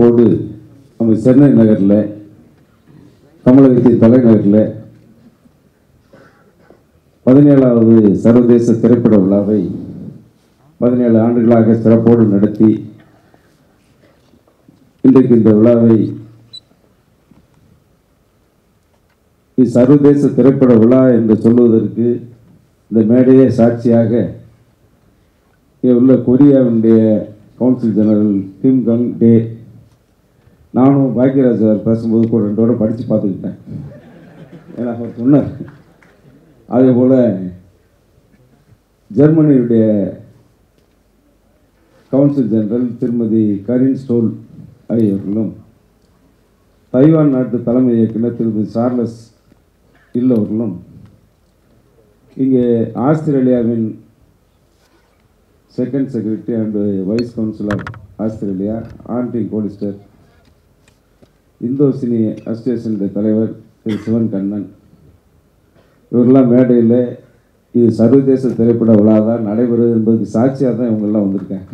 சிறப்போடு நம்ம சென்னை நகரில் தமிழகத்தின் தலைநகரில் 17வது சர்வதேச திரைப்பட விழாவை 17 ஆண்டுகளாக சிறப்போடு நடத்தி இன்றைக்கு இந்த விழாவை சர்வதேச திரைப்பட விழா என்று சொல்வதற்கு இந்த மேடையே சாட்சியாக இங்கே உள்ள கொரியாவுடைய கவுன்சில் ஜெனரல் கிம் கங் டே, நானும் பாக்யராஜ் பேசும்போது கூட 2 வரை படித்து பார்த்துக்கிட்டேன். ஏன்னா அவர் சொன்னார். அதே போல் ஜெர்மனியுடைய கவுன்சில் ஜெனரல் திருமதி கரின் ஸ்டோல் ஆகியவர்களும், தைவான் நாட்டு தலைமை இயக்குனர் திருமதி சார்லஸ் ஹில் அவர்களும், இங்கே ஆஸ்திரேலியாவின் second secretary and vice council of Australia Andy Collister, Indo cine அசோசியேஷனுடைய தலைவர் திரு சிவன் கண்ணன், இவரெல்லாம் மேடையில் இது சர்வதேச திரைப்பட விழா தான் நடைபெறுது என்பதுக்கு சாட்சியாக தான் இவங்கெல்லாம் வந்திருக்காங்க.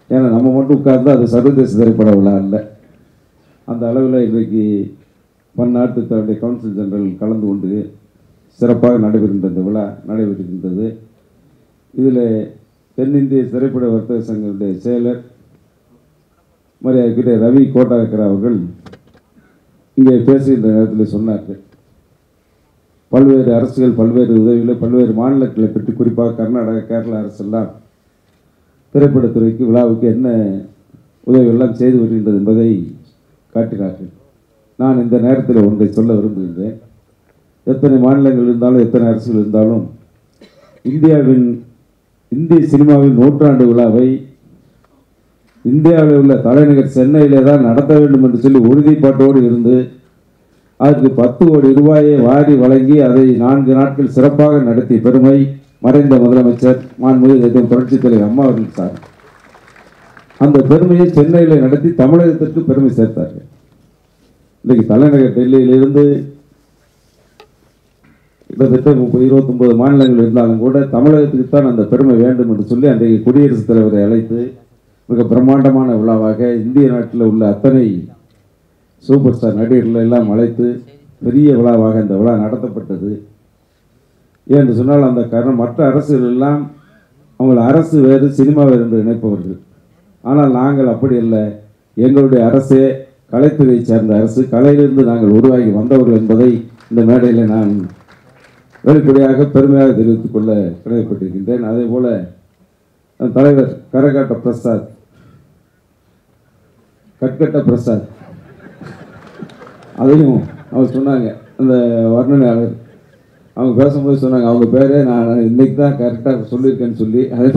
ஏன்னா நம்ம மட்டும் உட்கார்ந்து அது சர்வதேச திரைப்பட விழா இல்லை. அந்த அளவில் இன்றைக்கு பன்னாட்டு தன்னுடைய கவுன்சில் ஜெனரல் கலந்து கொண்டு சிறப்பாக நடைபெறுகின்ற இந்த விழா நடைபெறுகின்றது. இதில் தென்னிந்திய திரைப்பட வர்த்தக சங்கத்துடைய செயலர் மரியாதைக்குரிய ரவி கோட்டாக்கர் அவர்கள் இங்கே பேசுகின்ற நேரத்தில் சொன்னார்கள், பல்வேறு அரசுகள் பல்வேறு உதவிகளை பல்வேறு மாநிலங்களை பற்றி, குறிப்பாக கர்நாடகா கேரளா அரசெல்லாம் திரைப்படத்துறைக்கு விழாவுக்கு என்ன உதவியெல்லாம் செய்து வருகின்றது என்பதை காட்டினார்கள். நான் இந்த நேரத்தில் ஒன்றை சொல்ல விரும்புகின்றேன். எத்தனை மாநிலங்கள் இருந்தாலும் எத்தனை அரசுகள் இருந்தாலும் இந்திய சினிமாவின் 100ஆண்டு விழாவை இந்தியாவில் உள்ள தலைநகர் சென்னையிலே தான் நடத்த வேண்டும் என்று சொல்லி உறுதிப்பாட்டோடு இருந்து அதற்கு 10 கோடி ரூபாயை வாரி வழங்கி அதை 4 நாட்கள் சிறப்பாக நடத்திய பெருமை மறைந்த முதலமைச்சர் மாண்புமிகு புரட்சித் தலைவர் அம்மா அவர்கள் சார். அந்த பெருமையை சென்னையில் நடத்தி தமிழகத்திற்கு பெருமை சேர்த்தார்கள். இன்றைக்கு தலைநகர் டெல்லியிலிருந்து கிட்டத்தட்ட 29 மாநிலங்கள் இருந்தாலும் கூட தமிழகத்துக்கு தான் அந்த பெருமை வேண்டும் என்று சொல்லி அன்றைக்கு குடியரசுத் தலைவரை அழைத்து மிக பிரம்மாண்டமான விழாவாக இந்திய நாட்டில் உள்ள அத்தனை சூப்பர் ஸ்டார் நடிகர்கள் எல்லாம் அழைத்து பெரிய விழாவாக இந்த விழா நடத்தப்பட்டது. ஏன்னு சொன்னால் அந்த காரணம் மற்ற அரசுகள் எல்லாம் அவங்கள் அரசு வேறு சினிமா வேறு என்று நினைப்பவர்கள். ஆனால் நாங்கள் அப்படி இல்லை. எங்களுடைய அரசே கலைத்துறையை சேர்ந்த அரசு, கலையிலிருந்து நாங்கள் உருவாகி வந்தவர்கள் என்பதை இந்த மேடையில் நான் வெளிப்படையாக பெருமையாக தெரிவித்துக் கொள்ள கடமைப்பட்டிருக்கின்றேன். அதே போல் தலைவர் கரகாட்ட பிரசாத், கட்கட்ட பிரசாத், அதையும் அவங்க சொன்னாங்க. அந்த வர்ணனையாளர் அவங்க பேசும்போது சொன்னாங்க, அவங்க பேரே நான் இன்னைக்கு தான் கரெக்டாக சொல்லியிருக்கேன்னு சொல்லி. அதே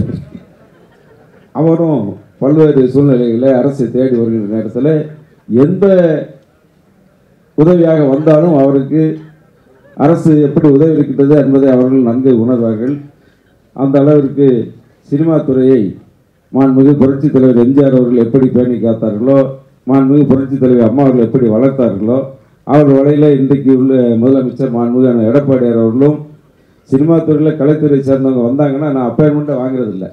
அவரும் பல்வேறு சூழ்நிலைகளை அரசை தேடி வருகின்ற நேரத்தில் எந்த உதவியாக வந்தாலும் அவருக்கு அரசு எப்படி உதவி இருக்கின்றது என்பதை அவர்கள் நன்கு உணர்வார்கள். அந்த அளவிற்கு சினிமா துறையை மாண்புமிகு புரட்சித் தலைவர் எம்ஜிஆர் அவர்கள் எப்படி பேணி காத்தார்களோ, மாண்புமிகு புரட்சித் தலைவர் அம்மா அவர்கள் எப்படி வளர்த்தார்களோ, அவர் வழியில் இன்றைக்கு உள்ள முதலமைச்சர் மாண்புமிகு எடப்பாடியார் அவர்களும் சினிமா துறையில் கலைத்துறையை சேர்ந்தவங்க வந்தாங்கன்னா நான் அப்பாயின்மெண்ட்டை வாங்குறதில்லை.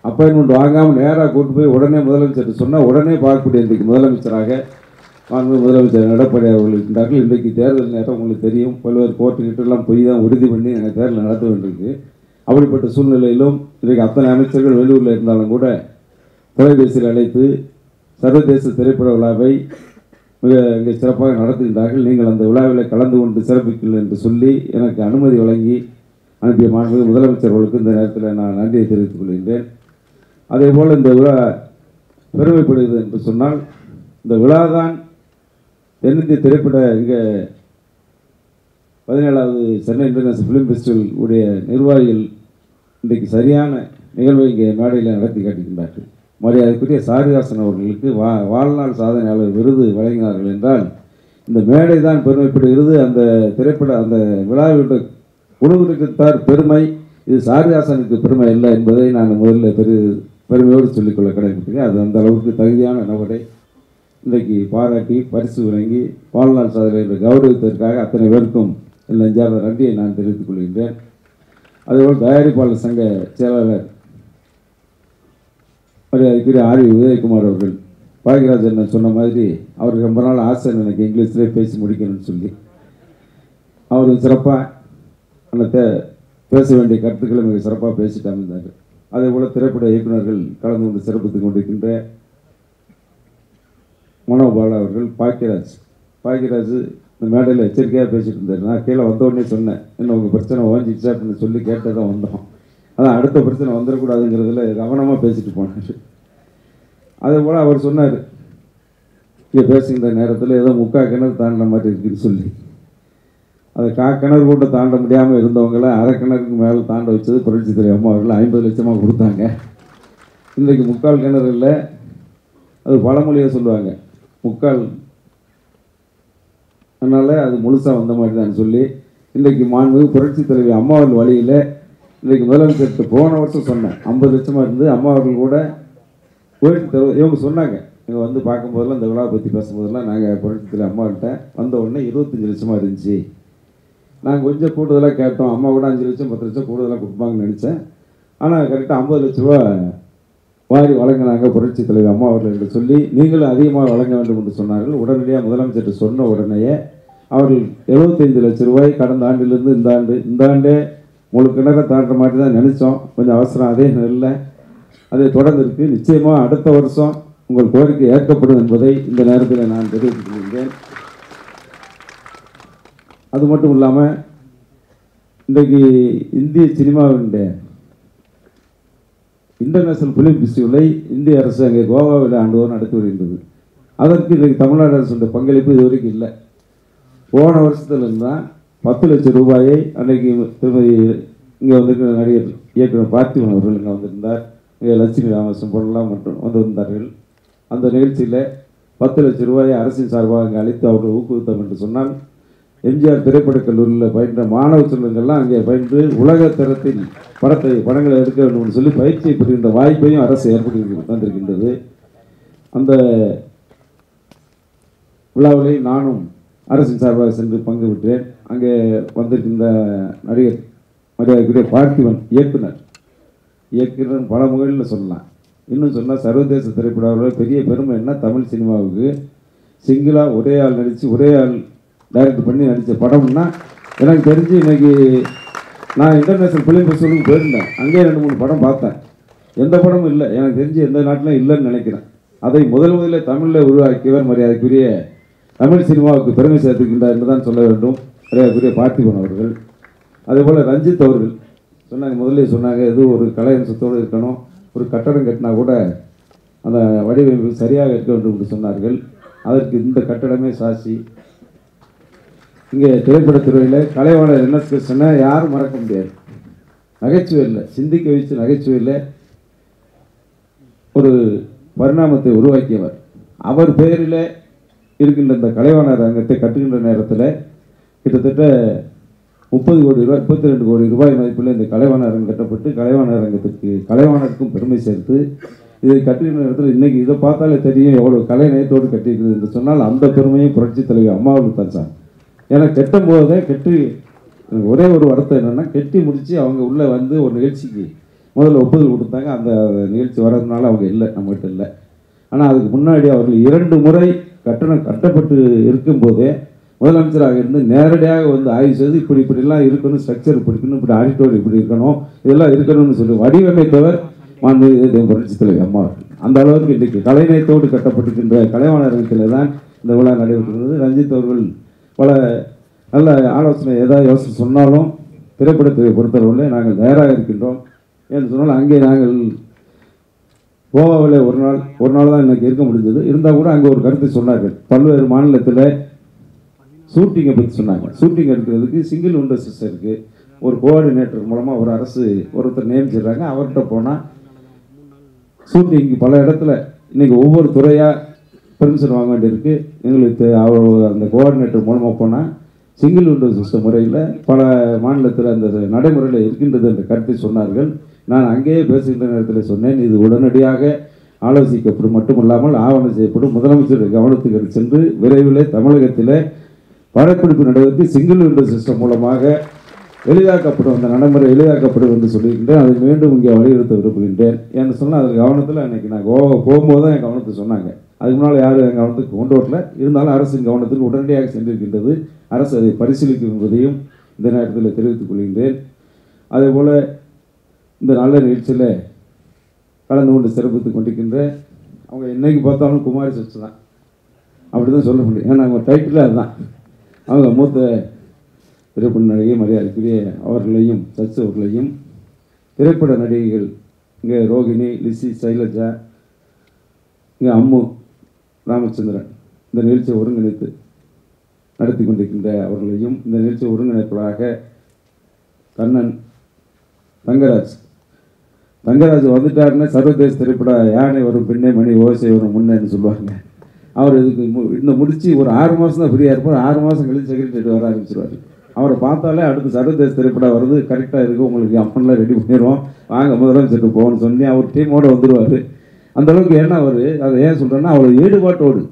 அப்பாயின்மெண்ட் வாங்காமல் நேராக கூட்டு போய் உடனே முதலமைச்சர் சொன்னால் உடனே பார்க்கக்கூடிய இன்றைக்கு முதலமைச்சராக முதலமைச்சர் எடப்பாடியார் அவர்கள் இருக்கின்றார்கள். இன்றைக்கு தேர்தல் நேரம் உங்களுக்கு தெரியும், பல்வேறு கோர்ட்டுக்கிட்டெல்லாம் போய் தான் உறுதி பண்ணி எனக்கு தேர்தல் நடத்த வேண்டியிருக்கு. அப்படிப்பட்ட சூழ்நிலையிலும் இன்றைக்கு அத்தனை அமைச்சர்கள் வெளியூரில் இருந்தாலும் கூட தொலைபேசியில் அழைத்து சர்வதேச திரைப்பட விழாவை மிக இங்கே சிறப்பாக நடத்துகின்றார்கள். நீங்கள் அந்த விழாவில் கலந்து கொண்டு சிறப்பிக்கல் என்று சொல்லி எனக்கு அனுமதி வழங்கி அனுப்பிய மாண்புமிகு முதலமைச்சர் அவர்களுக்கு இந்த நேரத்தில் நான் நன்றியை தெரிவித்துக் கொள்கின்றேன். அதே போல் இந்த விழா பெருமைப்படுகிறது என்று சொன்னால் இந்த விழா தான் தென்னிந்திய திரைப்பட இங்கே 17வது சென்னை இன்டர்நேஷனல் ஃபிலிம் ஃபெஸ்டிவல் உடைய நிர்வாகிகள் இன்றைக்கு சரியான நிகழ்வை இங்கே மேடையில் நடத்தி காட்டுகின்றார்கள். மரியாதைக்குரிய சாரிதாசன் அவர்களுக்கு வாழ்நாள் சாதனையாளர் விருது வழங்கினார்கள் என்றால் இந்த மேடை தான் பெருமைப்படுகிறது. அந்த திரைப்பட அந்த விழாவுடைய குழுவிற்குத்தார் பெருமை, இது சாரிதாசனுக்கு பெருமை இல்லை என்பதை நான் முதல்ல பெருமையோடு சொல்லிக்கொள்ள கடமைப்பட்டிருக்கேன். அது அந்த அளவுக்கு தகுதியான நபரை இன்றைக்கு பாராட்டி பரிசு வழங்கி வாழ்நாள் சாதனை என்று கௌரவித்ததற்காக அத்தனை பேருக்கும் என் நெஞ்சார்ந்த நன்றியை நான் தெரிவித்துக் கொள்கின்றேன். அதேபோல் தயாரிப்பாளர் சங்க செயலாளர் மரியாதைக்குரிய ஆர். உதயகுமார் அவர்கள் பாக்யராஜ் என்ன சொன்ன மாதிரி அவருக்கு ரொம்ப நாள் ஆசை எனக்கு இங்கிலீஷ்லேயே பேசி முடிக்கணும்னு சொல்லி அவர் சிறப்பாக அந்த பேச வேண்டிய கருத்துக்களை மிக சிறப்பாக பேசிட்டு அமைந்தார். அதே போல் திரைப்பட இயக்குநர்கள் கலந்து கொண்டு சிறப்பித்துக் கொண்டிருக்கின்ற மனோபாலா அவர்கள், பாக்யராஜ் இந்த மேடையில் எச்சரிக்கையாக பேசிட்டு இருந்தார். நான் கீழே வந்தோடனே சொன்னேன், என்ன உங்கள் பிரச்சனை ஓஞ்சிடுச்சா அப்படின்னு சொல்லி கேட்டு தான் வந்தோம். அதான் அடுத்த பிரச்சனை வந்துடக்கூடாதுங்கிறதுல கவனமாக பேசிட்டு போனார். அதே போல் அவர் சொன்னார், இங்கே பேசுகின்ற நேரத்தில் ஏதோ 3/4 கிணறு தாண்டின மாதிரி இருக்குன்னு சொல்லி, அதை 1/4 கிணறு கூட தாண்ட முடியாமல் இருந்தவங்களை 1/2 கிணறுக்கு மேலே தாண்ட வச்சது புரட்சித் தலைவர் அம்மா அவர்கள் 50 லட்சமாக கொடுத்தாங்க. இன்றைக்கு 3/4 கிணறு இல்லை, அது பழமொழியாக சொல்லுவாங்க, 3/4 அதனால் அது முழுசாக வந்த மாதிரி தான் சொல்லி இன்றைக்கு மாண்புமிகு புரட்சித் தலைவர் அம்மா அவர்கள் வழியில் இன்றைக்கு முதலமைச்சர்கிட்ட போன வருஷம் சொன்னேன் 50 லட்சமாக இருந்து அம்மா அவர்கள் கூட போயிட்டு இவங்க சொன்னாங்க. இங்கே வந்து பார்க்கும்போதெல்லாம் இந்த விழாவை பற்றி பேசும்போதெல்லாம் நாங்கள் புரட்சித் தலைவர் அம்மாக்கிட்ட வந்த உடனே 25 லட்சமாக இருந்துச்சு. நாங்கள் கொஞ்சம் கூடுதலாக கேட்டோம், அம்மா கூட 5 லட்சம் 10 லட்சம் கூடுதலாக கொடுப்பாங்கன்னு நினச்சேன். ஆனால் கரெக்டாக 50 லட்ச ரூபா வாரி வழங்கினாங்க புரட்சித் தலைவர் அம்மா அவர்கள் என்று சொல்லி, நீங்களும் அதிகமாக வழங்க வேண்டும் என்று சொன்னார்கள். உடனடியாக முதலமைச்சர் சொன்ன உடனேயே அவர்கள் 75 லட்ச ரூபாய் கடந்த ஆண்டிலிருந்து இந்த ஆண்டே முழு கிணறை தாண்டுற மாதிரி தான் நினச்சோம். கொஞ்சம் அவசரம் அதே நெல்ல அதை தொடர்ந்து இருக்குது. நிச்சயமாக அடுத்த வருஷம் உங்கள் கோரிக்கை ஏற்கப்படும் என்பதை இந்த நேரத்தில் நான் தெரிவித்துக் கொள்கிறேன். அது மட்டும் இல்லாமல் இன்றைக்கு இந்திய சினிமாவினுடைய இன்டர்நேஷனல் ஃபிலிம் ஃபெஸ்டிவலை இந்திய அரசு அங்கே கோவாவில் ஆண்டுதோறும் நடத்தி வருகின்றது. அதற்கு இன்றைக்கு தமிழ்நாடு அரசுடைய பங்களிப்பு இது வரைக்கும் இல்லை. போன வருஷத்துல இருந்தால் 10 லட்சம் ரூபாயை அன்றைக்கு திருமதி இங்கே வந்திருக்கிற நடிகர் இயக்குனர் பார்த்திபன் அவர்கள் இங்கே வந்திருந்தார். இங்கே லட்சுமி ராமகிருஷ்ணன் பொருளாக மற்றும் வந்திருந்தார்கள். அந்த நிகழ்ச்சியில் 10 லட்சம் ரூபாயை அரசின் சார்பாக அங்கே அளித்து அவர்கள் ஊக்குவித்தோம் என்று சொன்னால், எம்ஜிஆர் திரைப்படக் கல்லூரியில் பயின்ற மாணவ செல்வங்கள்லாம் அங்கே பயின்று உலக தரத்தில் படங்களை எடுக்க வேண்டும் என்று சொல்லி பயிற்சியை பெறுகின்ற வாய்ப்பையும் அரசு ஏற்படுத்தி தந்திருக்கின்றது. அந்த விழாவிலே நானும் அரசின் சார்பாக சென்று பங்கு பெற்றேன். அங்கே வந்திருக்கின்ற நடிகர் மரியாதைக்குரிய பார்த்திபன் இயக்குனர் பல முறையில் சொல்லலாம். இன்னும் சொன்னால் சர்வதேச திரைப்பட பெரிய பெருமை என்ன, தமிழ் சினிமாவுக்கு சிங்கிளாக ஒரே ஆள் நடித்து ஒரே ஆள் டைரக்ட் பண்ணி நடித்த படம்னா எனக்கு தெரிஞ்சு இன்றைக்கி நான் இன்டர்நேஷ்னல் ஃபிலிம் ஃபெஸ்டிவலுக்கு போயிருந்தேன். அங்கேயே 2-3 படம் பார்த்தேன். எந்த படமும் இல்லை, எனக்கு தெரிஞ்சு எந்த நாட்டிலும் இல்லைன்னு நினைக்கிறேன். அதை முதலில் தமிழில் உருவாக்கியவர் மரியாதைக்குரிய தமிழ் சினிமாவுக்கு பெருமை சேர்த்துக்கின்றார் என்று தான் சொல்ல வேண்டும் மரியாதைக்குரிய பார்த்திபன் அவர்கள். அதேபோல் ரஞ்சித் அவர்கள் சொன்னாங்க, முதல்ல சொன்னாங்க, எது ஒரு கலை அம்சத்தோடு இருக்கணும், ஒரு கட்டடம் கட்டினா கூட அந்த வடிவமைப்பு சரியாக இருக்க வேண்டும் என்று சொன்னார்கள். அதற்கு இந்த கட்டடமே சாட்சி. இங்கே திரைப்படத்துறையில் கலைவாணர் NS கிருஷ்ணனை யாரும் மறக்க முடியாது. நகைச்சுவை இல்லை, சிந்திக்க வச்சு நகைச்சுவையில் ஒரு பரிணாமத்தை உருவாக்கியவர். அவர் பெயரில் இருக்கின்ற இந்த கலைவாணர் அரங்கத்தை கட்டுகின்ற நேரத்தில் கிட்டத்தட்ட 30 கோடி ரூபாய் 32 கோடி ரூபாய் மதிப்பில் இந்த கலைவாணர் அரங்கம் கட்டப்பட்டு கலைவாணர் அரங்கத்திற்கு கலைவாணருக்கும் பெருமை சேர்த்து இதை கட்டுகின்ற நேரத்தில் இன்றைக்கி இதை பார்த்தாலே தெரியும் எவ்வளோ கலை நயத்தோடு கட்டியிருக்குது என்று சொன்னால் அந்த பெருமையும் புரட்சித் தலைவர் அம்மாவுக்கு தான் சார். ஏன்னா கெட்டும் போதே ஒரே ஒரு வருத்தம் என்னென்னா, கெட்டி முடித்து அவங்க உள்ளே வந்து ஒரு நிகழ்ச்சிக்கு முதல்ல ஒப்புதல் கொடுத்தாங்க. அந்த நிகழ்ச்சி வர்றதுனால அவங்க இல்லை, நம்மகிட்ட இல்லை. ஆனால் அதுக்கு முன்னாடி அவர்கள் 2 முறை கட்டணம் கட்டப்பட்டு இருக்கும்போதே முதலமைச்சராக இருந்து நேரடியாக வந்து ஆய்வு செய்து இப்படிலாம் இருக்கணும், ஸ்ட்ரக்சர் இப்படி இருக்கணும், இப்படி ஆடிட்டோர் இப்படி இருக்கணும், இதெல்லாம் இருக்கணும்னு சொல்லி வடிவமைத்தவர் மாண்புமிகு புரட்சித் தலைவர் அம்மா. அந்த அளவுக்கு இன்றைக்கு கலைநயத்தோடு கட்டப்பட்டிருக்கின்ற கலைவாணர் அரங்கத்தில் தான் இந்த விழா நடைபெறுகிறது. ரஞ்சித் அவர்கள் பல நல்ல ஆலோசனை ஏதாவது யோசனை சொன்னாலும் திரைப்படத்தை பொறுத்தளவில் நாங்கள் தயாராக இருக்கின்றோம் என்று சொன்னால், அங்கே நாங்கள் கோவாவில் ஒரு நாள் தான் எனக்கு இருக்க முடிஞ்சது. இருந்தால் கூட அங்கே ஒரு கருத்தை சொன்னார்கள். பல்வேறு மாநிலத்தில் ஷூட்டிங்கை பற்றி சொன்னாங்க. ஷூட்டிங் எடுக்கிறதுக்கு சிங்கிள் விண்டோ சிஸ்டம் இருக்குது. ஒரு கோஆர்டினேட்டர் மூலமாக ஒரு அரசு ஒருத்தர் நியமிச்சிடுறாங்க. அவர்கிட்ட போனால் ஷூட்டிங்கு பல இடத்துல இன்றைக்கி ஒவ்வொரு துறையாக பெர்மிஷன் வாங்க வேண்டியிருக்கு. எங்களுக்கு அந்த கோஆர்டினேட்டர் மூலமாக போனால் சிங்கிள் விண்டோ சிஸ்டம் முறையில் பல மாநிலத்தில் அந்த நடைமுறையில் இருக்கின்றது என்ற கருத்தை சொன்னார்கள். நான் அங்கேயே பேசுகின்ற நேரத்தில் சொன்னேன், இது உடனடியாக ஆலோசிக்கப்படும், மட்டுமல்லாமல் ஆவணம் செய்யப்படும், முதலமைச்சர் கவனத்துக்கு சென்று விரைவில் தமிழகத்தில் படப்பிடிப்பு நடவடிக்கை சிங்கிள் விண்டோ சிஸ்டம் மூலமாக எளிதாக்கப்படும், அந்த நடைமுறை எளிதாக்கப்படும் என்று சொல்லியிருக்கின்றேன். அதை மீண்டும் இங்கே வலியுறுத்த விரும்புகின்றேன். ஏன்னு சொன்னால் அது கவனத்தில் அன்றைக்கி நான் போகும்போது தான் என் கவனத்துக்கு சொன்னாங்க. அதுக்கு முன்னால் யாரும் என் கவனத்துக்கு கொண்டு வரல. இருந்தாலும் அரசின் கவனத்துக்கு உடனடியாக சென்றிருக்கின்றது. அரசு அதை பரிசீலிக்கும் என்பதையும் இந்த நேரத்தில் தெரிவித்துக் கொள்கின்றேன். அதேபோல் இந்த நல்ல நிகழ்ச்சியில் கலந்து கொண்டு சிறப்பித்துக் கொண்டிருக்கின்ற அவங்க என்றைக்கு பார்த்தாலும் குமாரி சச்சு தான், அப்படி தான் சொல்ல முடியும். ஏன்னா அவங்க டைட்டில் அதுதான். அவங்க மூத்த திரைப்பட நடிகை மரியாதைக்குரிய அவர்களையும் சச்சு அவர்களையும், திரைப்பட நடிகைகள் இங்கே ரோகிணி, லிசி, சைலஜா, இங்கே அம்மு ராமச்சந்திரன் இந்த நிகழ்ச்சியை ஒருங்கிணைத்து நடத்தி கொண்டிருக்கின்ற அவர்களையும், இந்த நிகழ்ச்சியை ஒருங்கிணைப்பாளராக கண்ணன் தங்கராஜ் வந்துட்டாருன்னா சர்வதேச திரைப்பட யானை வரும் பின்னே மணி ஓசை வரும் முன்னேன்னு சொல்லுவாங்க. அவர் இதுக்கு இன்னும் முடித்து ஒரு 6 மாதம் தான் ஃப்ரீயாக இருப்பார். 6 மாதம் கழிச்சு செக்ரட்டரி வர ஆரம்பிச்சிருவார். அவரை பார்த்தாலே அடுத்து சர்வதேச திரைப்படம் வருது, கரெக்டாக இருக்குது, உங்களுக்கு அப்பன்லாம் ரெடி பண்ணிடுவோம், வாங்க முதலமைச்சருக்கு போகணும்னு சொல்லி அவர் டீமோடு வந்துடுவார். அந்தளவுக்கு ஏன்னா அவர் அதை ஏன் சொல்கிறேன்னா அவர் ஈடுபாட்டோடு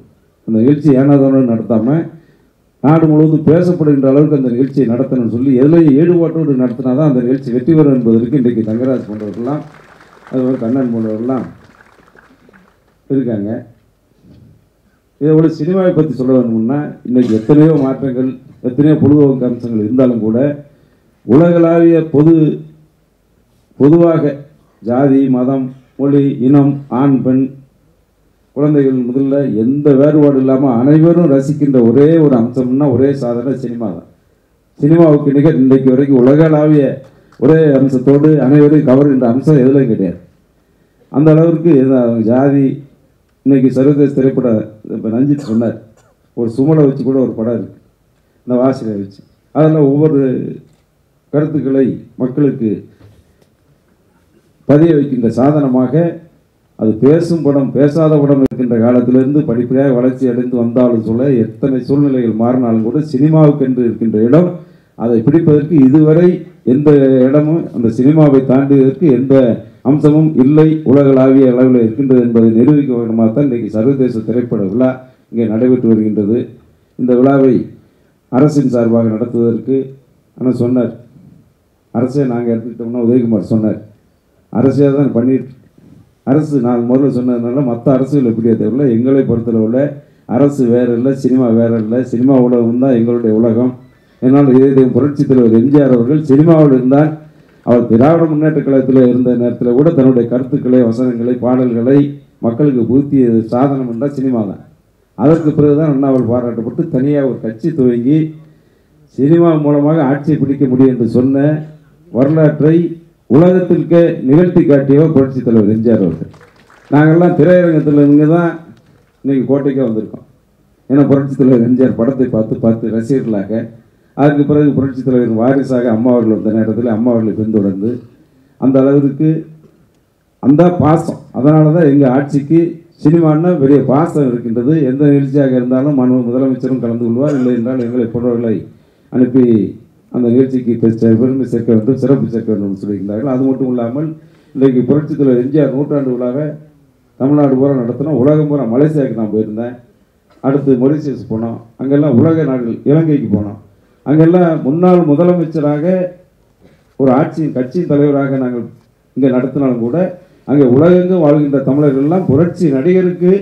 அந்த நிகழ்ச்சி ஏனாதோடு நடத்தாமல் நாடு முழுவதும் பேசப்படுகின்ற அளவுக்கு அந்த நிகழ்ச்சியை நடத்தணும்னு சொல்லி எதுலையும் ஈடுபாட்டோடு நடத்தினா தான் அந்த நிகழ்ச்சி வெற்றி பெறும் என்பதற்கு இன்றைக்கு தங்கராஜ் போன்றவர்கள்லாம், அதுபோல் கண்ணன் போன்றவர்கள்லாம் இருக்காங்க. இதோட சினிமாவை பற்றி சொல்ல வேணும்னா இன்றைக்கி எத்தனையோ மாற்றங்கள், எத்தனையோ பொழுதுபோக்கு அம்சங்கள் இருந்தாலும் கூட உலகளாவிய பொதுவாக ஜாதி, மதம், மொழி, இனம், ஆண், பெண், குழந்தைகள் முதல்ல எந்த வேறுபாடு இல்லாமல் அனைவரும் ரசிக்கின்ற ஒரே ஒரு அம்சம்னா ஒரே சாதனை சினிமா தான். சினிமாவுக்கு நிகர் இன்றைக்கு வரைக்கும் உலகளாவிய ஒரே அம்சத்தோடு அனைவரையும் கவர்கின்ற அம்சம் எதுலையும் கிடையாது. அந்த அளவிற்கு ஜாதி இன்றைக்கி சர்வதேச திரைப்படம் இப்போ ரஞ்சித் சொன்னார், ஒரு சுமலை வச்சு கூட ஒரு படம் இருக்குது, இந்த வாசனை வச்சு அதில் ஒவ்வொரு கருத்துக்களை மக்களுக்கு பதிய வைக்கின்ற சாதனமாக அது பேசும் படம் பேசாத படம் இருக்கின்ற காலத்திலிருந்து படிப்படியாக வளர்ச்சி அடைந்து வந்தாலும் சொல்ல எத்தனை சூழ்நிலைகள் மாறினாலும் கூட சினிமாவுக்கென்று இருக்கின்ற இடம், அதை பிடிப்பதற்கு இதுவரை எந்த இடமும் அந்த சினிமாவை தாண்டியதற்கு எந்த அம்சமும் இல்லை, உலகளாவிய அளவில் இருக்கின்றது என்பதை நிரூபிக்க வேண்டுமாக தான் இன்றைக்கு சர்வதேச திரைப்பட விழா இங்கே நடைபெற்று வருகின்றது. இந்த விழாவை அரசின் சார்பாக நடத்துவதற்கு ஆனால் சொன்னார், அரசே நாங்கள் எடுத்துக்கிட்டோம்னா உதயகுமார் சொன்னார், அரசே தான் பண்ணிட்டு அரசு நான் முதல்ல சொன்னதுனால மற்ற அரசுகள் எப்படியே தெரியல, எங்களை பொறுத்தளவில் அரசு வேறு இல்லை, சினிமா வேறு இல்லை, சினிமா உலகம் தான் எங்களுடைய உலகம். என்னால் இதே புரட்சித் தலைவர் எம்ஜிஆர் அவர்கள் சினிமாவில் இருந்தால் அவர் திராவிட முன்னேற்ற கழகத்தில் இருந்த நேரத்தில் கூட தன்னுடைய கருத்துக்களை, வசனங்களை, பாடல்களை மக்களுக்கு புகுத்திய சாதனம் என்றால் சினிமா தான். அதற்கு பிறகுதான் அண்ணாவால் பாராட்டப்பட்டு தனியாக ஒரு கட்சி துவங்கி சினிமா மூலமாக ஆட்சியை பிடிக்க முடியும் என்று சொன்ன வரலாற்றை உலகத்திற்கு நிகழ்த்தி காட்டியவர் புரட்சித் தலைவர் எம்ஜிஆர் அவர்கள். நாங்கள்லாம் திரையரங்கத்தில் இருந்து தான் இன்றைக்கி கோட்டைக்கே வந்திருக்கோம். ஏன்னா புரட்சித் தலைவர் எம்ஜிஆர் படத்தை பார்த்து ரசிகர்களாக, அதற்கு பிறகு புரட்சித் தலைவர் வாரிசாக அம்மா அவர்கள் வந்த நேரத்தில் அம்மா அவர்களை பின்தொடர்ந்து அந்த அளவிற்கு அந்த பாசம், அதனால தான் எங்கள் ஆட்சிக்கு சினிமான்னா பெரிய பாசம் இருக்கின்றது. எந்த நிகழ்ச்சியாக இருந்தாலும் முதலமைச்சரும் கலந்து கொள்வார், இல்லை என்றால் எங்களை போன்றவர்களை அனுப்பி அந்த நிகழ்ச்சிக்கு பெருமை சேர்க்க வேண்டும், சிறப்பு சேர்க்க வேண்டும் சொல்லியிருந்தார்கள். அது மட்டும் இல்லாமல் இன்றைக்கு புரட்சித் தலைவர் எம்ஜிஆர் 100ஆண்டு விழாவை தமிழ்நாடு பூரா நடத்தினோம். உலகம் பூரா மலேசியாவுக்கு நான் போயிருந்தேன், அடுத்து மொரிஷியஸ் போனோம், அங்கெல்லாம் உலக நாடுகள், இலங்கைக்கு போனோம். அங்கெல்லாம் முன்னாள் முதலமைச்சராக ஒரு கட்சியின் தலைவராக நாங்கள் இங்கே நடத்தினாலும் கூட அங்கே உலகெங்கும் வாழ்கின்ற தமிழர்கள்லாம் புரட்சி நடிகருக்கு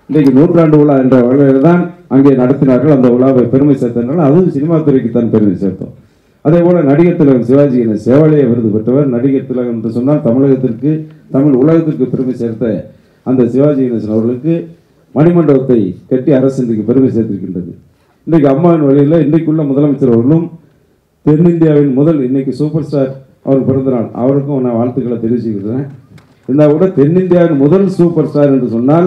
இன்றைக்கு 100ஆண்டு விழா என்ற வகையில் தான் அங்கே நடத்தினார்கள். அந்த விழாவை பெருமை சேர்த்தார்கள். அதுவும் சினிமா துறைக்கு தான் பெருமை சேர்த்தோம். அதே போல் நடிகர் திலகம் சிவாஜி சேவாலய விருது பெற்றவர். நடிகர் திலகம் என்று சொன்னால் தமிழகத்திற்கு, தமிழ் உலகத்திற்கு பெருமை சேர்த்த அந்த சிவாஜி கணேசன் அவர்களுக்கு மணிமண்டபத்தை கட்டி அரசு இன்றைக்கு பெருமை சேர்த்திருக்கின்றது. இன்றைக்கு அம்மாவின் வழியில் இன்றைக்குள்ள முதலமைச்சர் அவர்களும் தென்னிந்தியாவின் முதல் இன்னைக்கு சூப்பர் ஸ்டார் அவர் பிறந்தநாள், அவருக்கும் நான் வாழ்த்துக்களை தெரிவிச்சுக்கிறேன். இருந்தால் கூட தென்னிந்தியாவின் முதல் சூப்பர் ஸ்டார் என்று சொன்னால்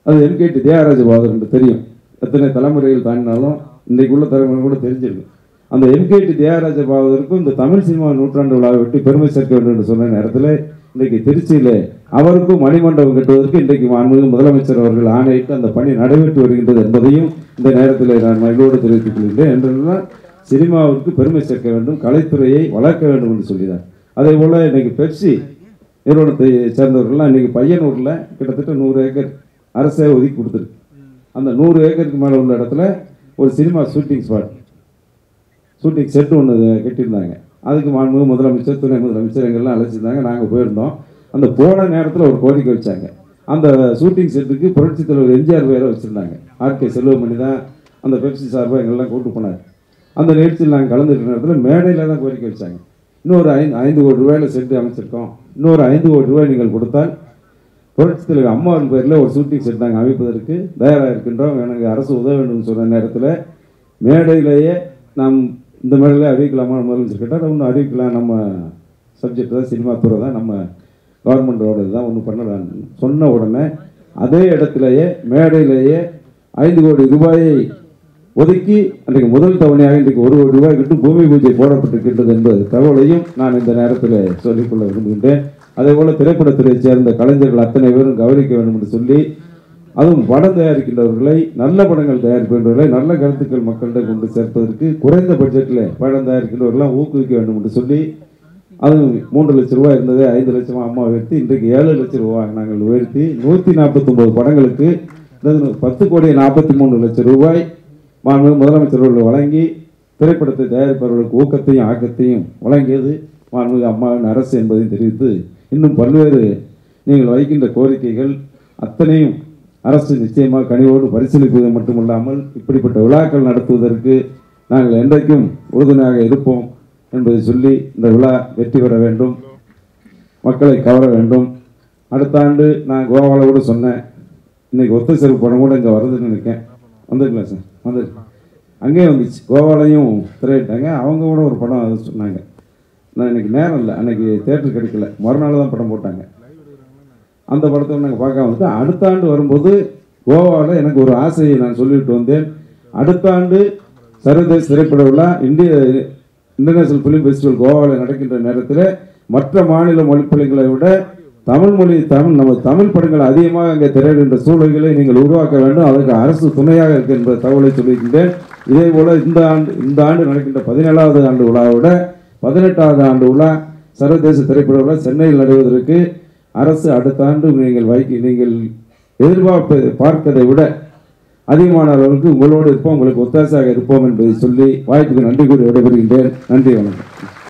அது என்கேடி தியாகராஜ பாகவதர் என்று தெரியும். எத்தனை தலைமுறைகள் தாண்டினாலும் இன்றைக்குள்ள தலைமுறை கூட தெரிஞ்சிருக்கும். அந்த என்கேடி தியாகராஜ பாகவதற்கும் இந்த தமிழ் சினிமா 100ஆண்டு விழாவை வெட்டி பெருமை சேர்க்க வேண்டும் என்று சொன்ன நேரத்தில் இன்றைக்கு திருச்சியில் அவருக்கும் மணிமண்டபம் கட்டுவதற்கு இன்றைக்கு மாண்புமிகு முதலமைச்சர் அவர்கள் ஆணையிட்டு அந்த பணி நடைபெற்று வருகின்றது என்பதையும் இந்த நேரத்தில் நான் மகிழ்வோடு தெரிவித்துக் கொள்கிறேன். என்றெல்லாம் சினிமாவிற்கு பெருமை சேர்க்க வேண்டும், கலைத்துறையை வளர்க்க வேண்டும் என்று சொல்கிறார். அதே போல் இன்றைக்கி பெப்சி நிறுவனத்தை சேர்ந்தவர்கள்லாம் இன்றைக்கி பையனூரில் கிட்டத்தட்ட 100 ஏக்கர் அரசே ஒதுக்கி கொடுத்துருக்கு. அந்த 100 ஏக்கருக்கு மேலே உள்ள இடத்துல ஒரு cinema shooting spot, shooting set ஒன்று கட்டியிருந்தாங்க. அதுக்கு மாண்புமிகு முதலமைச்சர், துணை முதலமைச்சர் எங்கெல்லாம் அழைச்சிருந்தாங்க. நாங்கள் போயிருந்தோம். அந்த போன நேரத்தில் ஒரு கோரிக்கை வச்சாங்க. அந்த ஷூட்டிங் செட்டுக்கு புரட்சித் தலைவர் எம்ஜிஆர் பேரை வச்சுருந்தாங்க. ஆர்கே செல்வமணி தான் அந்த பெப்சி சார்பாக எங்கெல்லாம் கூப்பிட்டு போனார். அந்த நிகழ்ச்சியில் நாங்கள் கலந்துக்கிற நேரத்தில் மேடையில் தான் கோரிக்கை வச்சாங்க. இன்னொரு 5 கோடி ரூபாயில் செட்டு அமைச்சிருக்கோம். இன்னொரு 5 கோடி ரூபாய் நீங்கள் கொடுத்தால் புரட்சித் தலைவர் அம்மாவின் பேரில் ஒரு ஷூட்டிங் செட் நாங்கள் அமைப்பதற்கு தயாராக இருக்கின்றோம். எனக்கு அரசு உதவ வேண்டும் சொன்ன நேரத்தில் மேடையிலேயே நாம் இந்த மேடையில் அறிவிக்கலாமா முதலமைச்சர் கேட்டால் ஒன்றும் அறிவிக்கலாம், நம்ம சப்ஜெக்ட் தான், சினிமா துறை தான், நம்ம கவர்மெண்டோட தான் ஒன்றும் பண்ணலாம் சொன்ன உடனே அதே இடத்திலேயே மேடையிலேயே 5 கோடி ரூபாயை ஒதுக்கி அன்றைக்கு முதல் தவணையாக இன்றைக்கு 1 கோடி ரூபாய் கிட்ட பூமி பூஜை போடப்பட்டிருக்கின்றது என்பது தகவலையும் நான் இந்த நேரத்தில் சொல்லிக்கொள்ள விரும்புகின்றேன். அதே போல் திரைப்படத்துறையைச் சேர்ந்த கலைஞர்கள் அத்தனை பேரும் கவனிக்க வேண்டும் என்று சொல்லி, அதுவும் படம் தயாரிக்கின்றவர்களை, நல்ல படங்கள் தயாரிக்கின்றவர்களை நல்ல கருத்துக்கள் மக்களிடம் கொண்டு சேர்ப்பதற்கு குறைந்த பட்ஜெட்டில் படம் தயாரிக்கின்றவர்களாம் ஊக்குவிக்க வேண்டும் என்று சொல்லி, அதுவும் 3 லட்சம் ரூபாய் இருந்தது 5 லட்சமாக அம்மா உயர்த்தி இன்றைக்கு 7 லட்சம் ரூபாய் நாங்கள் உயர்த்தி 149 படங்களுக்கு 10,43,00,000 ரூபாய் மாண்புமிகு முதலமைச்சர்கள் வழங்கி திரைப்படத்தை தயாரிப்பவர்களுக்கு ஊக்கத்தையும் ஆக்கத்தையும் வழங்கியது மாண்புமிகு அம்மாவின் அரசு என்பதையும் தெரிவித்து, இன்னும் பல்வேறு நீங்கள் வைக்கின்ற கோரிக்கைகள் அத்தனையும் அரசு நிச்சயமாக கனிவோடு பரிசீலிப்பது மட்டுமல்லாமல் இப்படிப்பட்ட விழாக்கள் நடத்துவதற்கு நாங்கள் என்றைக்கும் உறுதுணையாக இருப்போம் என்பதை சொல்லி, இந்த விழா வெற்றி பெற வேண்டும், மக்களை கவர வேண்டும். அடுத்த ஆண்டு நான் கோவாவில் கூட சொன்னேன், இன்றைக்கி ஒத்த செருப்பு படம் கூட இங்கே வருதுன்னு நினைக்கிறேன். வந்துருக்கலாம் சார், வந்துருக்கு. அங்கேயே வந்துச்சு, கோவாலையும் திரையிட்டாங்க. அவங்க கூட ஒரு படம் அது சொன்னாங்க. நான் இன்றைக்கி நேரம் இல்லை, அன்றைக்கி தேட்டர் கிடைக்கல, மறுநாள் தான் படம் போட்டாங்க. அந்த படத்தை நாங்கள் பார்க்க வந்துட்டு அடுத்த ஆண்டு வரும்போது கோவாவில் எனக்கு ஒரு ஆசையை நான் சொல்லிவிட்டு வந்தேன். அடுத்த ஆண்டு சர்வதேச திரைப்பட விழா இன்டர்நேஷனல் ஃபிலிம் ஃபெஸ்டிவல் கோவாவில் நடக்கின்ற நேரத்தில் மற்ற மாநில மொழிப்படங்களை விட நம்ம தமிழ் படங்கள் அதிகமாக அங்கே திரையிடுகின்ற சூழல்களை நீங்கள் உருவாக்க வேண்டும். அதற்கு அரசு துணையாக இருக்கு என்ற தகவலை சொல்லியிருக்கின்றேன். இதே போல் இந்த ஆண்டு நடக்கின்ற 17வது ஆண்டு விழாவோட 18வது ஆண்டு விழா சர்வதேச திரைப்பட விழா சென்னையில் நடைபெறுவதற்கு அரசு அடுத்த ஆண்டு நீங்கள் பார்ப்பதை விட அதிகமான அளவுக்கு உங்களோடு இருப்போம், உங்களுக்கு ஒத்தாசையாக இருப்போம் என்பதை சொல்லி வாய்ப்புக்கு நன்றி கூறி விடைபெறுகின்றேன். நன்றி, வணக்கம்.